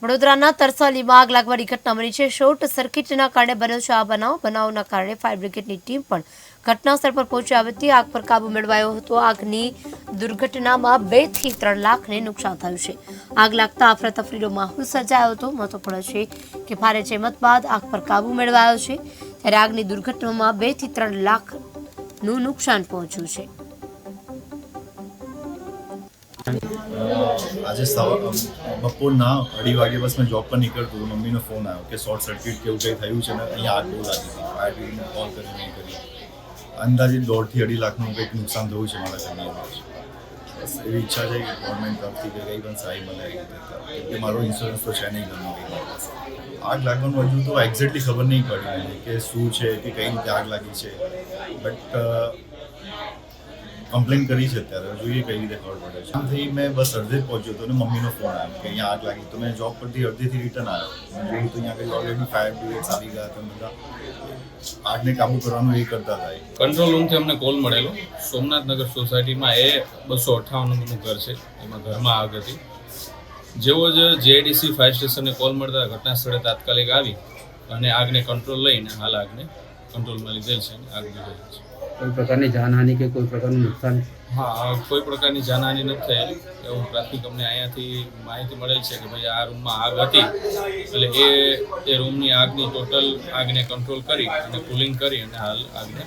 વડોદરાના તરસાલીમાં આગ લાગવાની ઘટના બની છે. શોર્ટ સર્કિટના કારણે બન્યો છે આ બનાવના કારણે ફાયર બ્રિગેડની ટીમ પણ ઘટનાસ્થળ પર પહોંચી આવી હતી. આગ પર કાબુ મેળવાયો હતો. આગની દુર્ઘટનામાં 2 થી 3 લાખને નુકસાન થયું છે. આગ લાગતા અફરાતફરીનો માહોલ સર્જાયો હતો. મહત્વપૂર્ણ છે કે ભારે જહેમત બાદ આગ પર કાબુ મેળવાયો છે, ત્યારે આગની દુર્ઘટનામાં 2 થી 3 લાખનું નુકસાન પહોંચ્યું છે. આજે બપોરના 2:30 વાગે બસ મેં જોબ પર નીકળતો હતો. મમ્મીનો ફોન આવ્યો કે શોર્ટ સર્કિટ કે એવું કંઈ થયું છે ને અહીંયા આગ બહુ લાગી હતી. ફાયર બ્રિગેડને કોલ કરી નહીં કરી. અંદાજે 1.5 થી 2.5 લાખનું કંઈક નુકસાન થયું છે મારા ઘરની અંદર. બસ એવી ઈચ્છા છે કે ગવર્મેન્ટ તરફથી કે કંઈ પણ સહાય મળે કે મારો ઇન્સ્યોરન્સ તો છે નહીં ઘરનો કંઈ મારી પાસે. આગ લાગવાનું હજુ તો એક્ઝેક્ટલી ખબર નહીં પડી મને કે શું છે કે કઈ રીતે આગ લાગી છે, બટ કમ્પ્લેન કરી છે. અત્યારે જોઈએ કઈ રીતે ખબર પડે છે. આમથી મેં બસ અડધે જ પહોંચ્યો હતો અને મમ્મીનો ફોન આવ્યો કે અહીંયા આગ લાગી. તો મેં જોબ પરથી અડધેથી રિટર્ન આવ્યો. જોયું તો અહીંયા કંઈ ઓલરેડી ફાયર બ્રિગેડ આવી ગયા હતા. બધા આગને કાબૂ કરવાનું એ કરતા હતા. કંટ્રોલ રૂમથી અમને કોલ મળેલો. સોમનાથનગર સોસાયટીમાં એ 258 નંબરનું ઘર છે, એમાં ઘરમાં આગ હતી. જેવો જ જેઆઈડીસી ફાયર સ્ટેશનને કોલ મળતા ઘટના સ્થળે તાત્કાલિક આવી અને આગને કંટ્રોલ લઈને હાલ આગને કંટ્રોલમાં લીધેલ છે અને આગ લીધેલ છે. કોઈ પ્રકારની જાનહાનિ કે કોઈ પ્રકારનું નુકસાન? હા, કોઈ પ્રકારની જાનહાનિ નથી થયેલી એવું પ્રાથમિક અમને અહીંયાથી માહિતી મળેલ છે કે ભાઈ આ રૂમમાં આગ હતી, એટલે એ રૂમની આગની ટોટલ આગને કંટ્રોલ કરી અને કુલિંગ કરી અને હાલ આગને